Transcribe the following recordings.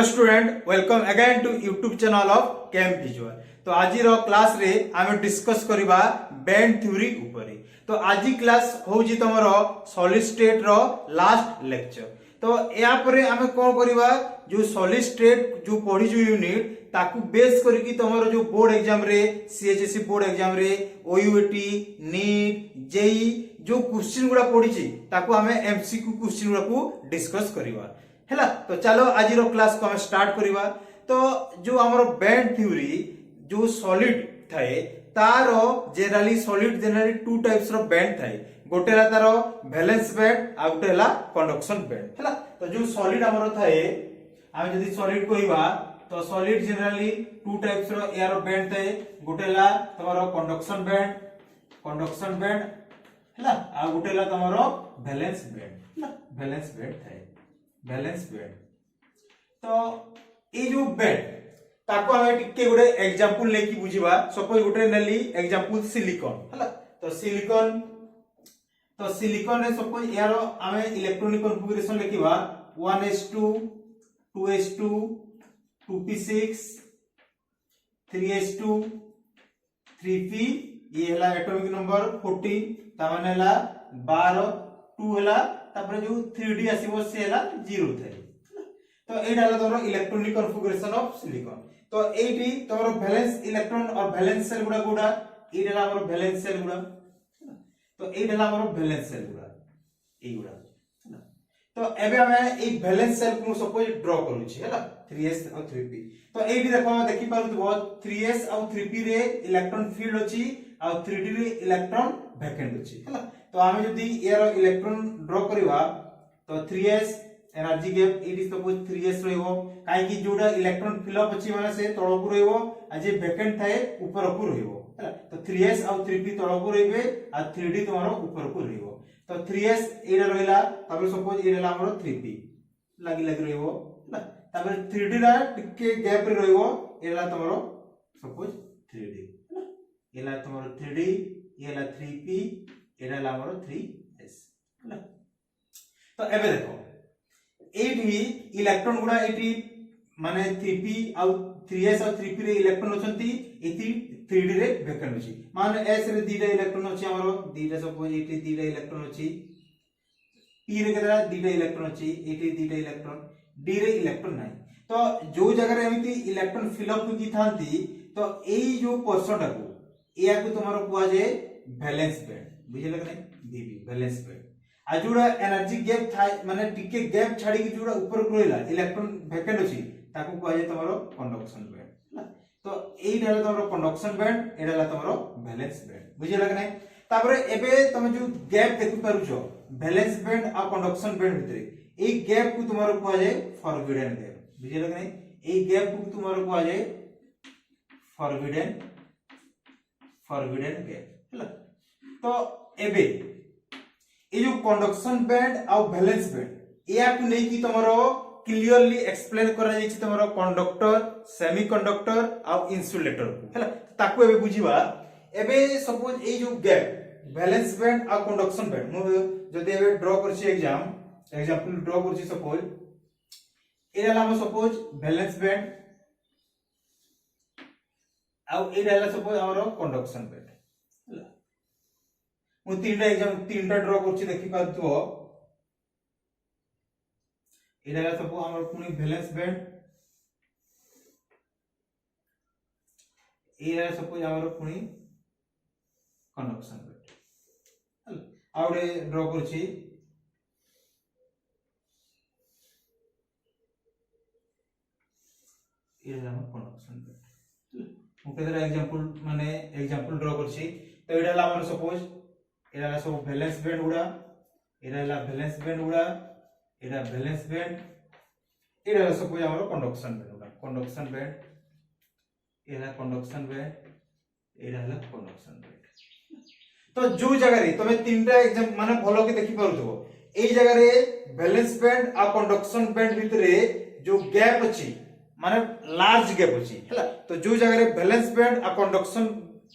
Student welcome again to YouTube channel of Chem Visual. तो आज class रे आमे डिस्कस करिबा बैंड थ्योरी ऊपर। तो आज क्लास होउजी तमरो सॉलिड स्टेट रो लास्ट लेक्चर। तो या परे आमे कोन करिबा जो सॉलिड स्टेट जो पढी जो यूनिट ताकू बेस करके तमरो जो बोर्ड एग्जाम रे सीएचएससी बोर्ड एग्जाम रे ओयूटी नीट जेई जो क्वेश्चन गुडा पढी छी ताकू आमे एमसीक्यू क्वेश्चन गुडा को डिस्कस करिबा हैला। तो चलो आज क्लास को हम स्टार्ट करिबा। तो जो हमरो बैंड थ्योरी जो सॉलिड थाए तारो generally to types row band थाए। गोटेला तारो वैलेंस बैंड आ गोटेला कंडक्शन बैंड हैला। तो जो सॉलिड हमरो थाए हम जदी सॉलिड कहिबा तो solid generally to types row air band थाए। गोटेला तमरो कंडक्शन बैंड हैला आ गोटेला तमरो वैलेंस बैंड हैला। वैलेंस बैंड थाए बैलेंस बैंड। तो ए जो बैंड ताको हमें टिके गोटे एग्जांपल लेकी बुझिबा। सपोज गोटे नेली एग्जांपल सिलिकॉन हला। तो सिलिकॉन रे सपोज यारो हमें electronic configuration लेखिबा 1s2 2s2 2p6 3s2 3p ये हला एटॉमिक नंबर 14 ता माने हला 12 2 हला तापर जो 3d आसीबो से हला 0 थाए। तो एटा हला तोरो इलेक्ट्रॉनिक कॉन्फ़िगरेशन ऑफ सिलिकॉन। तो एटी तोरो वैलेंस इलेक्ट्रॉन और वैलेंस सेल गुडा एटा हला हमर वैलेंस सेल गुडा। तो एटा हला हमर वैलेंस सेल गुडा ए गुडा। तो एबे हमें ए वैलेंस सेल को सपोज ड्रा करू छी हला 3s और 3p। तो एटी देखो देखि पारुथबो 3s और 3p रे इलेक्ट्रॉन फील्ड अछि और 3d रे इलेक्ट्रॉन वैकेंट अछि हला। तो आमे जदी एरो इलेक्ट्रॉन ड्रा करिवा तो 3s energy gap it is suppose 3s रहइबो काहे कि जोडा इलेक्ट्रॉन फिल अप अछि माने से तळकु रहइबो आ जे वैकेंट थाए ऊपर को रहइबो हला। तो 3s और 3p तळकु रहइबे आ 3d तोमारो ऊपर को रहइबो। तो 3s एरा रहइला तबे सपोज एरा हमरो 3p लागि रहइबो हला। तबे 3d रा टिके गैप रे रहइबो एला तोमारो सपोज 3d हला। एला तोमारो 3d एला 3p एरा हमरो 3s हला। तो एबे देखो एठी इलेक्ट्रॉन गुडा एठी माने 3p और 3s और 3p रे इलेक्ट्रॉन अछंती एठी 3d रे वैकेंट अछि। माने s रे दीटा इलेक्ट्रॉन अछि हमरो दीटा सपोज एठी दीटा इलेक्ट्रॉन अछि p रे केतरा दीटा इलेक्ट्रॉन अछि एठी दीटा इलेक्ट्रॉन d रे इलेक्ट्रॉन नाही। तो जो जगह रे एमिति इलेक्ट्रॉन फिल अप की थांती तो एई जो पर्सन को एया को तुम्हारो कुआ जे वैलेंस बैंड बुझिले कि नहीं vb वैलेंस बैंड। आ जोड़ा एनर्जी गैप था माने टिके गैप छाडी कि जोड़ा ऊपर को रहला इलेक्ट्रॉन वैकेंट अछि ताको कुआ जे तमरो कंडक्शन बैंड हला। तो एई ढाला तमरो कंडक्शन बैंड एडाला तमरो वैलेंस बैंड बुझिले कि नहीं। तापरे एबे तमे जो गैप देखि पारुछो वैलेंस बैंड आ कंडक्शन बैंड भितरे एई गैप को तमरो कुआ जे फॉरबिडन गैप बुझिले कि नहीं। एई गैप को तमरो कुआ जे फॉरबिडन गैप हला। तो एबे ए जो कंडक्शन बैंड और वैलेंस बैंड या को नै कि तमरो क्लियरली एक्सप्लेन करा जाय छि तमरो कंडक्टर सेमीकंडक्टर और इंसुलेटर को हला। ताको एबे बुझिबा। एबे सपोज ए जो गैप वैलेंस बैंड और कंडक्शन बैंड मु जदि एबे ड्रा करछि एग्जांपल ड्रा करछि सपोज एला हम सपोज वैलेंस बैंड और एला सपोज हमरो कंडक्शन बैंड हला। मु तीनटा ड्रा करछि देखि पाथबो एला सब हमर पुनी वैलेंस बैंड एला सपोज हमर पुनी कंडक्शन बैंड हला। आउडे ड्रा करछि एला हमर कंडक्शन बैंड हला। मु केदरा एग्जांपल ड्रा करछि। तो एला हमर सपोज एरा सब वैलेंस बैंड गुडा एरा वैलेंस बैंड गुडा एरा वैलेंस बैंड एरा सपोज हमर कंडक्शन बैंड गुडा कंडक्शन बैंड एरा कंडक्शन बैंड एरा हला कंडक्शन बैंड। तो जो जगह रे तमे तीनटा एग्जाम माने भलो के देखि पारुथबो एई जगह रे वैलेंस बैंड आ कंडक्शन बैंड भितरे जो गैप अछि माने लार्ज गैप अछि हला। तो जो जगह रे वैलेंस बैंड आ कंडक्शन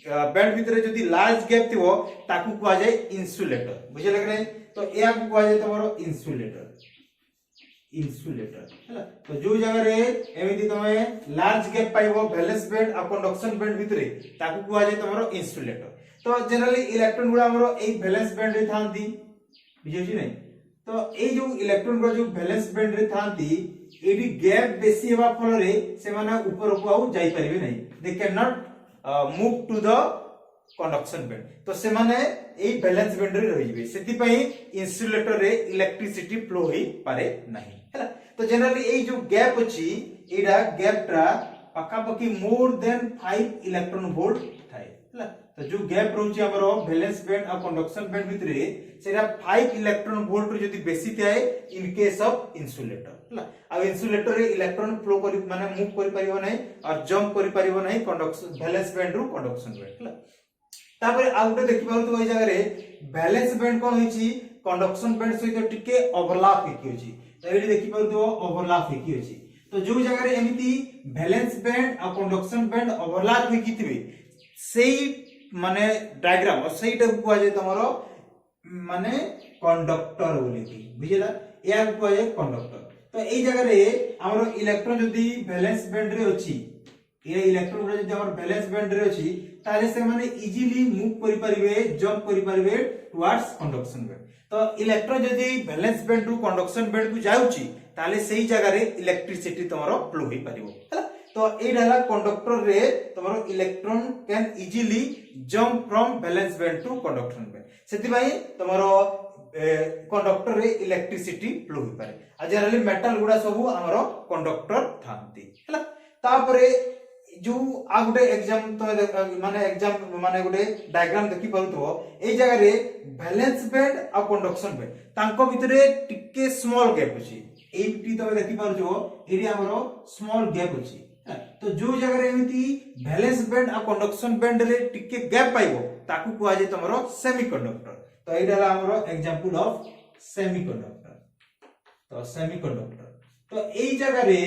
बैंड भितरे जदी लार्ज गैप थिवो ताकू कुआ जाय इंसुलेटर बुझे लग रे। तो या को कुआ जाय तमरो इंसुलेटर इन्सुलेटर हैला। तो जो जगह रे एमिति तमे लार्ज गैप पाइबो वैलेंस बैंड आ कंडक्शन बैंड भितरे ताकू कुआ जे तमरो इन्सुलेटर। तो जनरली इलेक्ट्रॉन गुडा हमरो ए वैलेंस बैंड रे थांती बुझियो नै। तो ए जो इलेक्ट्रॉन गुडा जो वैलेंस बैंड रे थांती एडी गैप बेसी हेबा फल रे से माने ऊपर को आउ जाई परिबे नै, they can not move to the conduction band. तो से माने ए बैलेंस बैंड रे रहि जिवे, सेति पई इन्सुलेटर रे इलेक्ट्रिसिटी फ्लो होई पारे नाही हैला। तो जनरली ए जो गैप अछि एडा गैपटा पाखापाखि मोर देन 5 इलेक्ट्रॉन वोल्ट थाए हैला। तो जो गैप रहउछि हमरो बैलेंस बैंड आ कंडक्शन बैंड भितरे सेरा 5 इलेक्ट्रॉन वोल्ट रे जदी बेसी थाए इन केस ऑफ इन्सुलेटर हैला। आ इन्सुलेटर रे इलेक्ट्रॉन फ्लो करि माने मूव करि परिबो नाही और जंप करि परिबो नाही कंडक्शन बैलेंस बैंड रो कंडक्शन बैंड हैला। तापर आउटे देखि पाउ तो ओइ जगह रे बैलेंस बैंड कोन होइछि कंडक्शन बैंड सहित टिके ओवरलैप हेकि होछि। तो एडी देखि पाउ तो ओवरलैप हेकि होछि। तो जो जगह रे एमिति बैलेंस बैंड आ कंडक्शन बैंड ओवरलैप हेकि थिबे सेही माने डायग्राम और सेहीटा कुआ जे तमरो माने कंडक्टर बोली थी बुझिला, या कुआ जे कंडक्टर। तो एई जगह रे हमरो इलेक्ट्रॉन जदी बैलेंस बैंड रे अछि, ये इलेक्ट्रॉन जदी हमर बैलेंस बैंड रे अछि ताले से माने इजीली मूव करि परिबे जंप करि परिबे टुवर्ड्स कंडक्शन बैंड। तो इलेक्ट्रॉन जदी valence band to conduction band को जाउची ताले सेही जगह रे इलेक्ट्रिसिटी तमरो फ्लो होई परिबो हैला। तो ए डाला कंडक्टर रे तमरो electron can easily jump from valence band to conduction band, सेति भाई तमरो कंडक्टर रे इलेक्ट्रिसिटी फ्लो होई पारे। आ जनरली मेटल गुडा सब हमरो कंडक्टर थांती हैला। तापरे जो आ गुटे एग्जाम तो माने एग्जाम माने गुटे डायग्राम देखि पाउतो ए जगह रे बैलेंस बैंड आ कंडक्शन बैंड तांको भितरे टिके स्मॉल गैप अछि। एटी तो देखि पाउछो एडी हमरो स्मॉल गैप अछि। तो जो जगह रे एमिति बैलेंस बैंड आ कंडक्शन बैंड रे टिके गैप पाइबो ताकू कुआ जे तमरो सेमीकंडक्टर। तो एडाला हमरो एग्जांपल ऑफ सेमीकंडक्टर। तो सेमीकंडक्टर तो एई जगह रे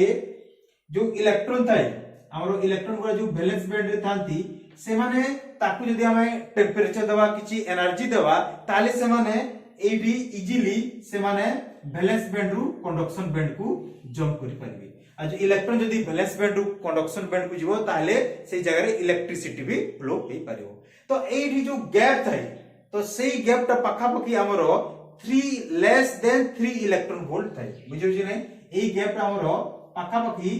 जो इलेक्ट्रॉन थाए हमरो इलेक्ट्रॉन गुडा जो बैलेंस बैंड रे थांती से माने ताकू जदी हमें टेंपरेचर देबा किछि एनर्जी देबा ताले से माने एडी इजीली से माने बैलेंस बैंड रु कंडक्शन बैंड को जंप करि परिबे। आ जो इलेक्ट्रॉन जदी बैलेंस बैंड रु कंडक्शन बैंड को जिवो ताले से जगह रे इलेक्ट्रिसिटी भी फ्लो होई परिबो। तो एडी जो गैप थाई तो सेही गैपटा पाखापाखि हमरो 3 लेस देन 3 इलेक्ट्रॉन वोल्ट थाई बुझियो जे नै। एई गैपटा हमरो पाखापाखि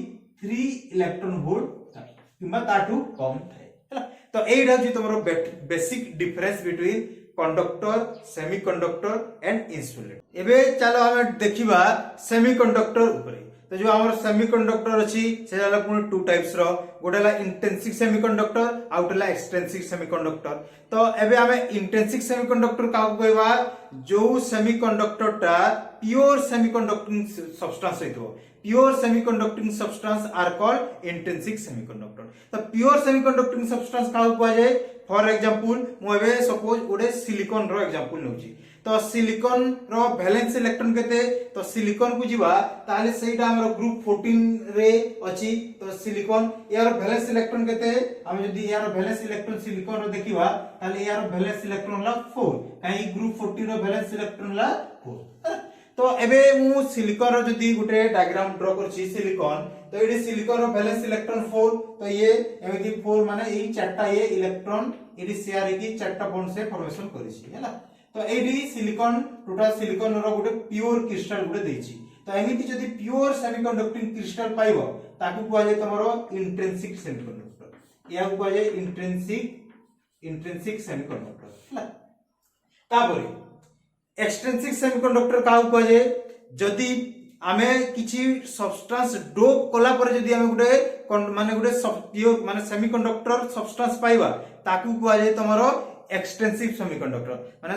3 इलेक्ट्रॉन वोल्ट थाई किबा ताठू कम थाई हैला। तो एइडा जे तमरो basic difference between conductor semiconductor and insulator. एबे चलो हमें देखिबा सेमीकंडक्टर ऊपर। तो जो हमर सेमीकंडक्टर अछि से जाला पुनी टू टाइप्स रो, गोटेला इंट्रिंसिक सेमीकंडक्टर आ गोटेला एक्सट्रिंसिक सेमीकंडक्टर। तो एबे हमें इंट्रिंसिक सेमीकंडक्टर का कहबा जो सेमीकंडक्टरटा प्योर सेमीकंडक्टिंग सब्सटेंस हेतो। Pure semiconducting substance are called intrinsic semiconductor. तो प्योर सेमीकंडक्टिंग सब्सटेंस का कहबा जाय फॉर एग्जांपल मु एबे सपोज गोटे सिलिकॉन रो एग्जांपल नउची। तो सिलिकॉन रो वैलेंस इलेक्ट्रॉन केते तो सिलिकॉन को जीवा ताले सेटा हमरो ग्रुप 14 रे अछि। तो सिलिकॉन यार वैलेंस इलेक्ट्रॉन केते हम जदी यार वैलेंस इलेक्ट्रॉन सिलिकॉन रो देखिबा ताले यार वैलेंस इलेक्ट्रॉन ला 4 काई ग्रुप 14 रो वैलेंस इलेक्ट्रॉन ला 4। तो एबे मु सिलिकॉन रो जदी गुटे डायग्राम ड्रा करछि सिलिकॉन तो एडी सिलिकॉन रो वैलेंस इलेक्ट्रॉन 4 तो ये एमिति 4 माने एई चारटा ये इलेक्ट्रॉन एडी शेयर की चारटा बॉन्ड से फॉर्मेशन करिछि हैला। तो एडी सिलिकॉन टोटल सिलिकॉन रो गुटे प्योर क्रिस्टल गुटे देछि। तो एमिति जदी प्योर सेमीकंडक्टिंग क्रिस्टल पाइबो ताकू कुआ जे तमरो इंट्रिंसिक सेमीकंडक्टर या कुआ जे इंट्रिंसिक सेमीकंडक्टर हैला। तापरे एक्सट्रिंसिक सेमीकंडक्टर का कुआ जे जदी आमे किछि सब्सटेंस डोप कोला पर जदी आमे गुटे माने गुटे प्योर माने सेमीकंडक्टर सब्सटेंस पाइबा ताकू कुआ जे तमरो एक्सटेंसिव सेमीकंडक्टर माने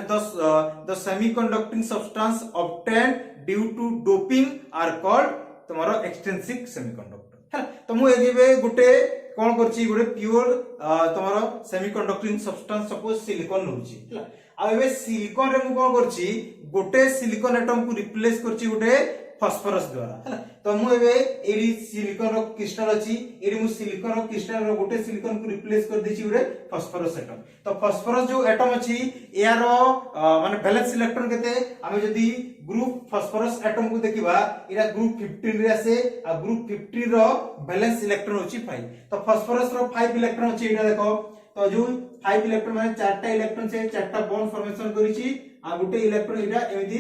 the semiconducting substance obtained due to doping are called तमरो एक्सटेंसिव सेमीकंडक्टर। तो मु एबे गुटे कोन करछि गुटे प्योर तमरो सेमीकंडक्टिंग सब्सटेंस सपोज सिलिकॉन नउछि हैला। आ एबे सिलिकॉन रे मु कोन करछि गुटे सिलिकॉन एटम को रिप्लेस करछि गुटे फॉस्फोरस द्वारा हैला। तो मु एबे एडी सिलिकॉन रो क्रिस्टल अछि, एडी मु सिलिकॉन रो क्रिस्टल रो गोटे सिलिकॉन को रिप्लेस कर देछि गोटे फॉस्फोरस एटम। तो फॉस्फोरस जो एटम अछि यारो माने वैलेंस इलेक्ट्रॉन केते आमे जदी ग्रुप फॉस्फोरस एटम को देखिबा एरा ग्रुप 15 रे आसे आ ग्रुप 15 रो वैलेंस इलेक्ट्रॉन अछि 5। तो फॉस्फोरस रो 5 इलेक्ट्रॉन अछि एटा देखो। तो जो 5 इलेक्ट्रॉन माने चारटा इलेक्ट्रॉन से चारटा बॉन्ड फॉर्मेशन करिछि आ गुटे इलेक्ट्रॉन एटा एमिति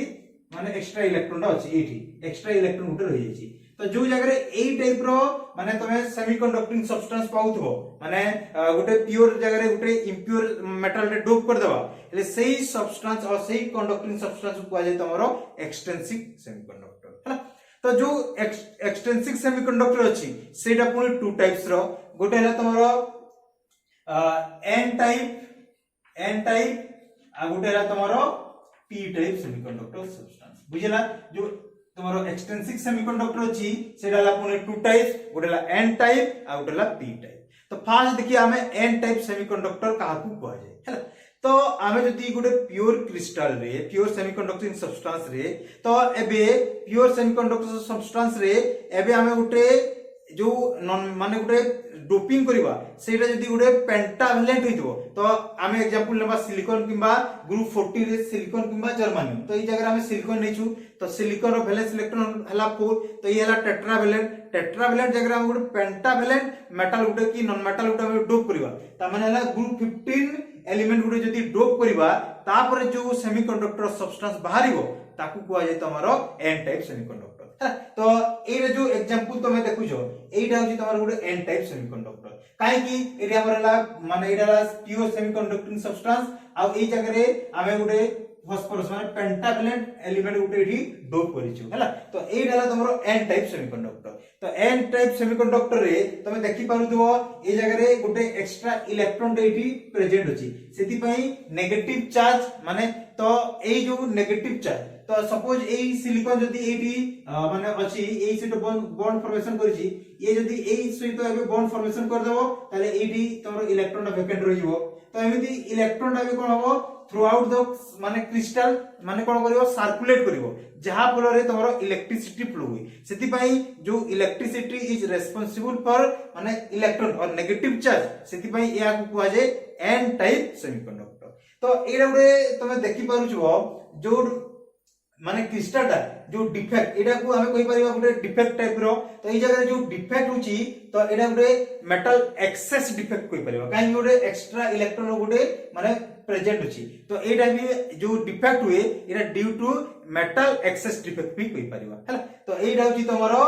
माने एक्स्ट्रा इलेक्ट्रॉन अछि एठी एक्स्ट्रा इलेक्ट्रॉन गुटे रहि जाछि। तो जो जगह एई टाइप रो माने तमे सेमीकंडक्टिंग सब्सटेंस पाउथबो माने गुटे प्योर जगह रे गुटे इम्प्योर मेटल रे डोप कर देबा ले सेही सब्सटेंस और सेही कंडक्टिंग सब्सटेंस को जाय तमरो एक्सटेंसिव सेमीकंडक्टर हैला। तो जो एक्सटेंसिव सेमीकंडक्टर अछि सेटा पुनी टू टाइप्स रो गुटे हला तमरो एन टाइप आ गुटे हला तमरो पी टाइप सेमीकंडक्टर सब्सटेंस बुझिला। जो तमरो एक्सटेंसिव सेमीकंडक्टर अछि सेटा हला पुनी टू टाइप्स गुटे हला एन टाइप आ गुटे हला पी टाइप। तो फास्ट देखिए हमें एन टाइप सेमीकंडक्टर काहाकू कहै जाय हैला। तो आमे जदी गुटे प्योर क्रिस्टल रे प्योर सेमीकंडक्टिंग सब्सटेंस रे तो एबे प्योर सेमीकंडक्टर सब्सटेंस रे एबे आमे गुटे जो नॉन माने गुटे डोपिंग करिवा सेटा जदी गुटे पेंटावैलेंट होइतो तो आमे एग्जांपल लेबा सिलिकॉन किबा ग्रुप 40 रे सिलिकॉन किबा जर्मेनियम। तो ई जगह आमे सिलिकॉन नेछु तो सिलिकॉन रो वैलेंस इलेक्ट्रॉन हला 4 तो ई हला टेट्रावैलेंट जगह हम गुटे पेंटावैलेंट मेटल गुटे की नॉन मेटल गुटे हम डोप करिवा ता माने हला ग्रुप 15 एलिमेंट गुटे जदी डोप करिवा तापर जो सेमीकंडक्टर सब्सटेंस बाहरिबो ताकू कुआ जाय तमरो एन टाइप सेमीकंडक्टर। तो एरे जो एग्जांपल तमे देखुछो एटा होची तमरो गुटे एन टाइप सेमीकंडक्टर काहे कि एरे हमरला माने एटाला प्योर सेमीकंडक्टिंग सब्सटेंस आ एई जगह रे आमे गुटे फॉस्फोरस माने पेंटावैलेंट एलिमेंट गुटे एठी डोप करिछु हैला। तो एटाला तमरो एन टाइप सेमीकंडक्टर। तो एन टाइप सेमीकंडक्टर रे तमे देखि पारुथबो ए जगह रे गुटे एक्स्ट्रा इलेक्ट्रॉन एठी प्रेजेंट अछि सेति पई नेगेटिव चार्ज माने तो एई जो नेगेटिव चार्ज तो सपोज एई सिलिकॉन जदी एठी माने अछि एई सेट बॉन्ड फॉर्मेशन करिछि ये जदी एई सहित एबे बॉन्ड फॉर्मेशन कर देबो ताले एठी तमरो इलेक्ट्रॉन वैकेंट रहिबो। तो एमिति इलेक्ट्रॉन एबे कोन हबो थ्रू आउट द माने क्रिस्टल माने कोन करिवो सर्कुलेट करिवो जहा फल रे तमरो इलेक्ट्रिसिटी फ्लो हुई सेति पई जो इलेक्ट्रिसिटी इज रेस्पोंसिबल फॉर माने इलेक्ट्रॉन और नेगेटिव चार्ज सेति पई या को कुआ जे एन टाइप सेमीकंडक्टर। तो एरा गुडे तमे देखि पारुछो जो माने क्रिस्टल जो डिफेक्ट एटा को हमें कहि परिबा गुटे डिफेक्ट टाइप रो। तो ई जगह जो डिफेक्ट होची तो एटा गुटे मेटल एक्सेस डिफेक्ट कहि परिबा काहे गुटे एक्स्ट्रा इलेक्ट्रॉन गुटे माने प्रेजेंट होची। तो एटा भी जो डिफेक्ट हुए एटा due to metal excess defect भी कहि परिबा हैला। तो एटा होची तमरो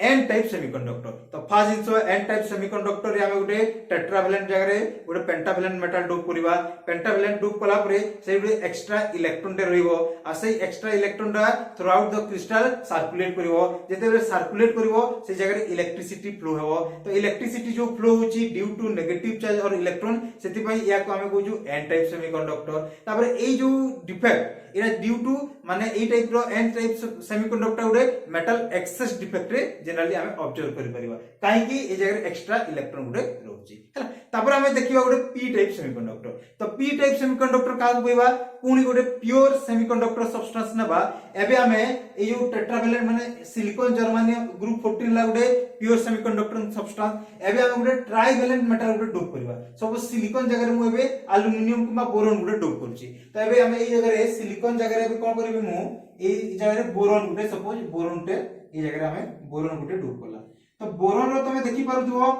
एन टाइप सेमीकंडक्टर। तो फास्ट जिंसो एन टाइप सेमीकंडक्टर रे हम गुटे टेट्रावैलेंट जगह रे गुटे पेंटावैलेंट मेटल डोप करिवा पेंटावैलेंट डोप कला परे से गुटे एक्स्ट्रा इलेक्ट्रॉन टे रहिबो आ से एक्स्ट्रा इलेक्ट्रॉन दा throughout the crystal circulate करिवो जेते बेले सर्कुलेट करिवो से जगह रे इलेक्ट्रिसिटी फ्लो हेबो। तो इलेक्ट्रिसिटी जो फ्लो होची ड्यू टू नेगेटिव चार्ज और इलेक्ट्रॉन सेति पई या को हम कहू एन टाइप सेमीकंडक्टर। तापर एई जो डिफेक्ट एरा ड्यू टू माने एई टाइप रो एन टाइप सेमीकंडक्टर गुटे मेटल एक्सेस डिफेक्ट रे जनरली हमें ऑब्जर्व करि परिबा काहे कि ए जगह एक्स्ट्रा इलेक्ट्रॉन गुटे रहउची हैला। तापर हमें देखिबा गुटे पी टाइप सेमीकंडक्टर। तो पी टाइप सेमीकंडक्टर का कहबा पुनी गुटे प्योर सेमीकंडक्टर सब्सटेंस नेबा एबे हमें ए जो टेट्रावैलेंट माने सिलिकॉन जर्मेनियम ग्रुप 14 ला गुटे प्योर सेमीकंडक्टर सब्सटेंस एबे हम गुटे ट्राइवैलेंट मेटल गुटे डोप करबा सब सिलिकॉन जगह रे मु एबे एल्युमिनियम किबा बोरॉन गुटे डोप करछि। तो एबे हमें ए जगह रे सिलिकॉन जगह रे कोन करबी मु ए जगह रे बोरॉन गुटे सपोज बोरॉन टे ए जगह रे हमें बोरॉन गुटे डोप करला। तो बोरॉन रो तमे देखि पारुथबो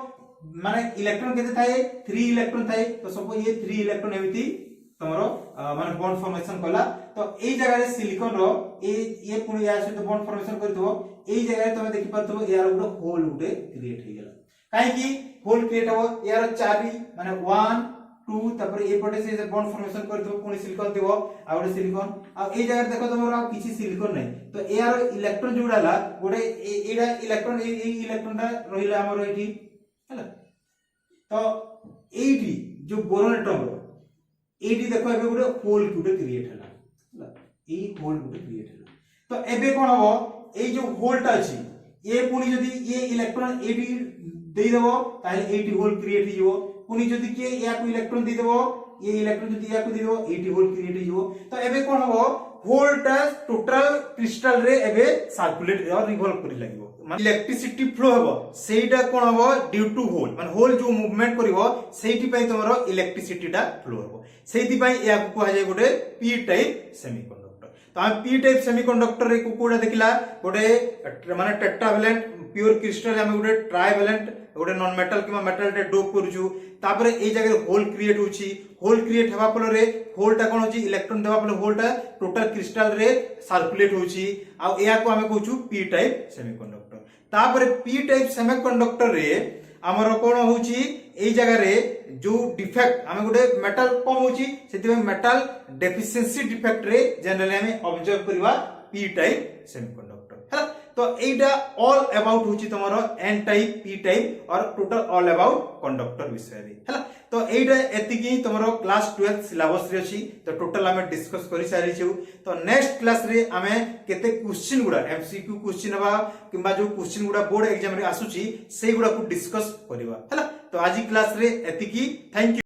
माने इलेक्ट्रॉन केते थाए 3 इलेक्ट्रॉन थाए। तो सपोज ये 3 इलेक्ट्रॉन एमिति तमरो माने बॉन्ड फॉर्मेशन कला। तो ए जगह रे सिलिकॉन रो ये पुनी या सहित बॉन्ड फॉर्मेशन करथबो ए जगह रे तमे देखि पारुथबो यार गुटे होल गुटे क्रिएट हे गेला काहे कि होल क्रिएट हो यार चाबी माने 1 2 तापर ए पटे से बॉन्ड फॉर्मेशन करथबो पुनी सिलिकॉन देबो आ गुटे सिलिकॉन आ ए जगह देखो तमरो आ किछि सिलिकॉन नै। तो यार इलेक्ट्रॉन जोडाला गुटे एडा इलेक्ट्रॉन ए इलेक्ट्रॉन ता रहिला हमरो एठी हैला। तो एठी जो बोरॉन एटम रो एठी देखो एबे गुटे होल गुटे क्रिएट हला हैला ए होल गुटे क्रिएट हला। तो एबे कोन हबो ए जो होलटा अछि ए पुनी जदी ए इलेक्ट्रॉन एठी देई देबो ताले एठी होल क्रिएट हिजो पुनी जदी के या को इलेक्ट्रॉन देई देबो ये इलेक्ट्रॉन जदी या को देई देबो एठी होल क्रिएट हिजो। तो एबे कोन हबो होलटा टोटल क्रिस्टाल रे एबे सर्कुलेट और रिवॉल्व करि लागिवो माने इलेक्ट्रिसिटी फ्लो हेबो सेटा कोन हेबो ड्यू टू होल माने होल जो मूवमेंट करिवो सेठी पई तमरो इलेक्ट्रिसिटी टा फ्लो हेबो सेठी पई या को कहा जाय गोटे पी टाइप सेमीकंडक्टर तो हम पी टाइप सेमीकंडक्टर रे कोडा देखिला गोटे माने टेट्रावैलेंट प्योर क्रिस्टल हम गोटे ट्राइवैलेंट गोटे नॉन मेटल किबा मेटल टे डोप करूछु तापरे ए जगह होल क्रिएट होची होल क्रिएट हेबा फल रे होल टा कोन होची इलेक्ट्रॉन देबा फल होल टा टोटल क्रिस्टल रे सर्कुलेट होची आ एया को हमें कहूछु पी टाइप सेमीकंडक्टर तापरे पी टाइप सेमीकंडक्टर रे हमर कोन होची ए जगह रे जो डिफेक्ट हम गोटे मेटल कम होची सेति मेटल डेफिशिएंसी डिफेक्ट रे जनरली हम ऑब्जर्व करबा पी टाइप सेमीकंडक्टर है तो एटा ऑल अबाउट होची तमरो एन टाइप पी टाइप और टोटल ऑल अबाउट कंडक्टर विषय रे हैला तो एटा एतिकी तमरो क्लास 12 सिलेबस रे अछि तो टोटल हमें डिस्कस करि सारि छु तो नेक्स्ट क्लास रे हमें केते क्वेश्चन गुडा एमसीक्यू क्वेश्चन बा किबा जो क्वेश्चन गुडा बोर्ड एग्जाम रे आसुची सेई गुडा को डिस्कस करबा हैला तो आज क्लास रे एतिकी थैंक यू।